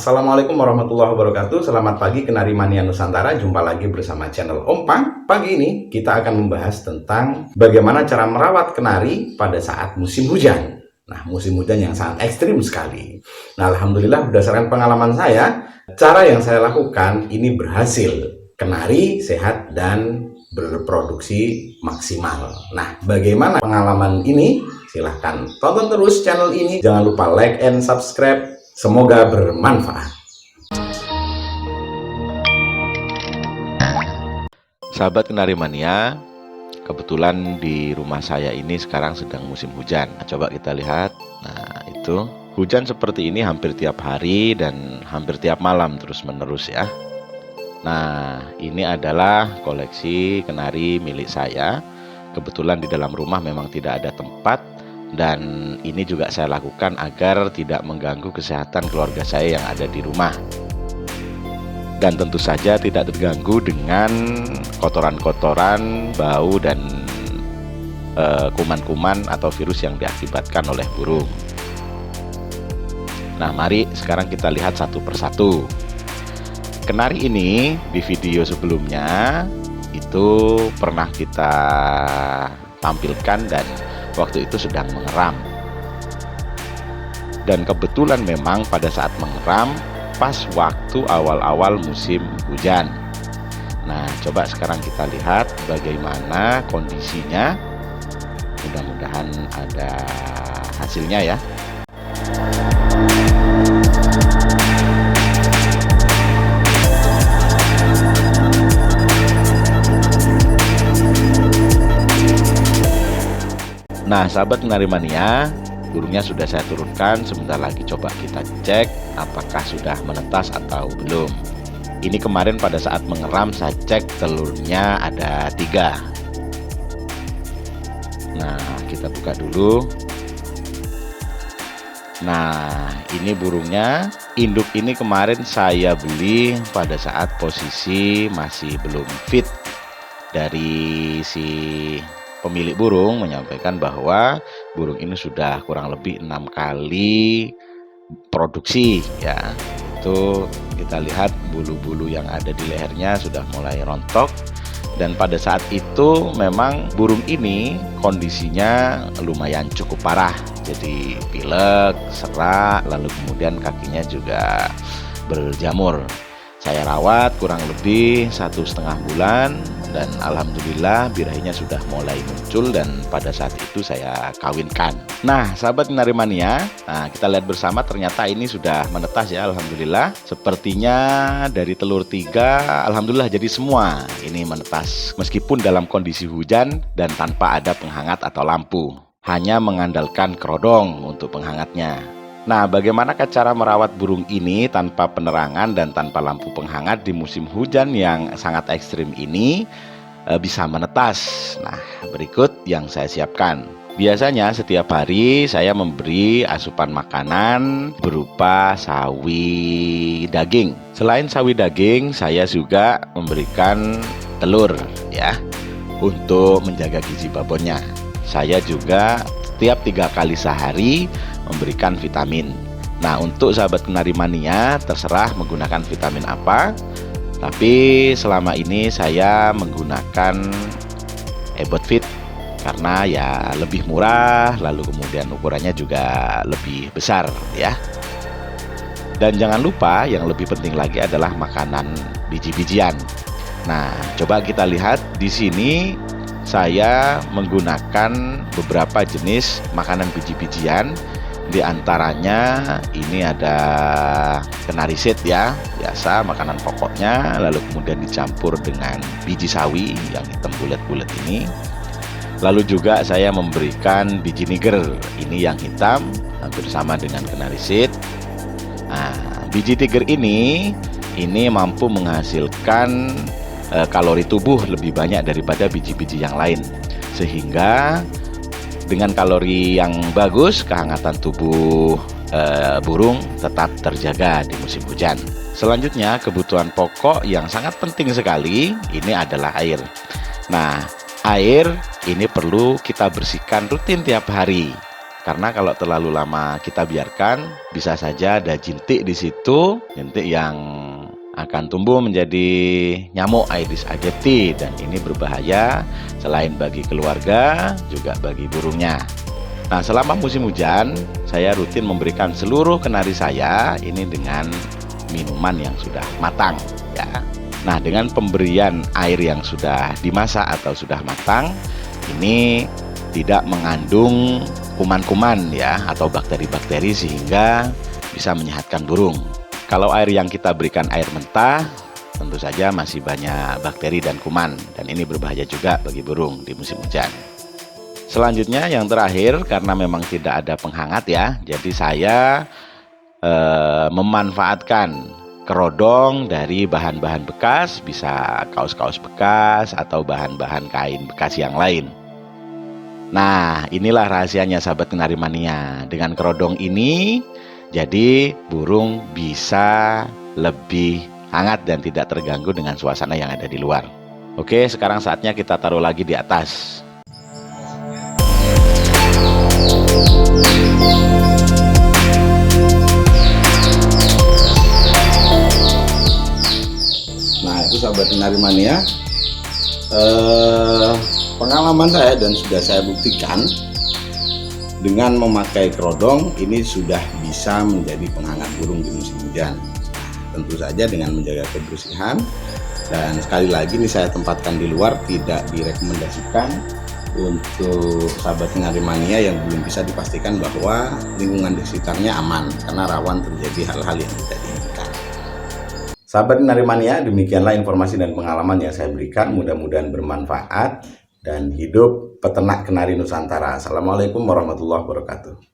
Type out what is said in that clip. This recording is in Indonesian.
Assalamualaikum warahmatullahi wabarakatuh. Selamat pagi Kenari Mania Nusantara. Jumpa lagi bersama channel Om Pang. Pagi ini kita akan membahas tentang bagaimana cara merawat kenari pada saat musim hujan. Nah, musim hujan yang sangat ekstrim sekali. Nah, alhamdulillah berdasarkan pengalaman saya, cara yang saya lakukan ini berhasil. Kenari sehat dan berproduksi maksimal. Nah, bagaimana pengalaman ini? Silahkan tonton terus channel ini. Jangan lupa like and subscribe. Semoga bermanfaat. Sahabat Kenari Mania, kebetulan di rumah saya ini sekarang sedang musim hujan. Nah, coba kita lihat. Nah, itu hujan seperti ini hampir tiap hari dan hampir tiap malam terus menerus ya. Nah, ini adalah koleksi kenari milik saya. Kebetulan di dalam rumah memang tidak ada tempat, dan ini juga saya lakukan agar tidak mengganggu kesehatan keluarga saya yang ada di rumah. Dan tentu saja tidak terganggu dengan kotoran-kotoran, bau, dan kuman-kuman atau virus yang diakibatkan oleh burung. Nah, mari sekarang kita lihat satu persatu. Kenari ini di video sebelumnya itu pernah kita tampilkan dan waktu itu sedang mengeram. Dan kebetulan memang pada saat mengeram pas waktu awal-awal musim hujan. Nah, coba sekarang kita lihat bagaimana kondisinya. Mudah-mudahan ada hasilnya ya. Nah, sahabat Kenari Mania, burungnya sudah saya turunkan. Sebentar lagi coba kita cek apakah sudah menetas atau belum. Ini kemarin pada saat mengeram saya cek telurnya ada 3. Nah, kita buka dulu. Nah, ini burungnya. Induk ini kemarin saya beli pada saat posisi masih belum fit. Dari si pemilik burung menyampaikan bahwa burung ini sudah kurang lebih 6 kali produksi ya. Itu kita lihat bulu-bulu yang ada di lehernya sudah mulai rontok, dan pada saat itu memang burung ini kondisinya lumayan cukup parah. Jadi pilek, serak, lalu kemudian kakinya juga berjamur. Saya rawat kurang lebih 1,5 bulan, dan alhamdulillah birahinya sudah mulai muncul, dan pada saat itu saya kawinkan. Nah, sahabat Kenari Mania, nah kita lihat bersama ternyata ini sudah menetas ya, alhamdulillah. Sepertinya dari telur 3, alhamdulillah jadi semua ini menetas. Meskipun dalam kondisi hujan dan tanpa ada penghangat atau lampu, hanya mengandalkan kerodong untuk penghangatnya. Nah, bagaimana cara merawat burung ini tanpa penerangan dan tanpa lampu penghangat di musim hujan yang sangat ekstrim ini bisa menetas? Nah, berikut yang saya siapkan. Biasanya setiap hari saya memberi asupan makanan berupa sawi daging. Selain sawi daging, saya juga memberikan telur ya, untuk menjaga gizi babonnya. Saya juga setiap 3 kali sehari memberikan vitamin. Nah, untuk sahabat Kenari Mania terserah menggunakan vitamin apa, tapi selama ini saya menggunakan Ebot Fit karena ya lebih murah, lalu kemudian ukurannya juga lebih besar ya. Dan jangan lupa yang lebih penting lagi adalah makanan biji-bijian. Nah, coba kita lihat di sini saya menggunakan beberapa jenis makanan biji-bijian. Di antaranya ini ada kenari seed ya, biasa makanan pokoknya, lalu kemudian dicampur dengan biji sawi yang hitam bulat-bulat ini. Lalu juga saya memberikan biji niger, ini yang hitam, hampir sama dengan kenari seed. Nah, biji tiger ini mampu menghasilkan kalori tubuh lebih banyak daripada biji-biji yang lain, sehingga dengan kalori yang bagus, kehangatan tubuh burung tetap terjaga di musim hujan. Selanjutnya, kebutuhan pokok yang sangat penting sekali ini adalah air. Nah, air ini perlu kita bersihkan rutin tiap hari. Karena kalau terlalu lama kita biarkan, bisa saja ada jintik di situ, jintik yang akan tumbuh menjadi nyamuk Aedes aegypti, dan ini berbahaya selain bagi keluarga juga bagi burungnya. Nah, selama musim hujan, saya rutin memberikan seluruh kenari saya ini dengan minuman yang sudah matang ya. Nah, dengan pemberian air yang sudah dimasak atau sudah matang, ini tidak mengandung kuman-kuman ya atau bakteri-bakteri sehingga bisa menyehatkan burung. Kalau air yang kita berikan air mentah, tentu saja masih banyak bakteri dan kuman, dan ini berbahaya juga bagi burung di musim hujan. Selanjutnya yang terakhir, karena memang tidak ada penghangat ya, jadi saya memanfaatkan kerodong dari bahan-bahan bekas, bisa kaos-kaos bekas atau bahan-bahan kain bekas yang lain. Nah, inilah rahasianya sahabat kenari mania. Dengan kerodong ini, jadi burung bisa lebih hangat dan tidak terganggu dengan suasana yang ada di luar. Oke, sekarang saatnya kita taruh lagi di atas. Nah, itu sahabat kenari mania, pengalaman saya dan sudah saya buktikan dengan memakai kerodong ini sudah bisa menjadi penghangat burung di musim hujan. Tentu saja dengan menjaga kebersihan, dan sekali lagi ini saya tempatkan di luar, tidak direkomendasikan untuk sahabat kenari mania yang belum bisa dipastikan bahwa lingkungan di sekitarnya aman, karena rawan terjadi hal-hal yang tidak diinginkan. Sahabat kenari mania, demikianlah informasi dan pengalaman yang saya berikan, mudah-mudahan bermanfaat dan hidup peternak kenari Nusantara. Assalamualaikum warahmatullahi wabarakatuh.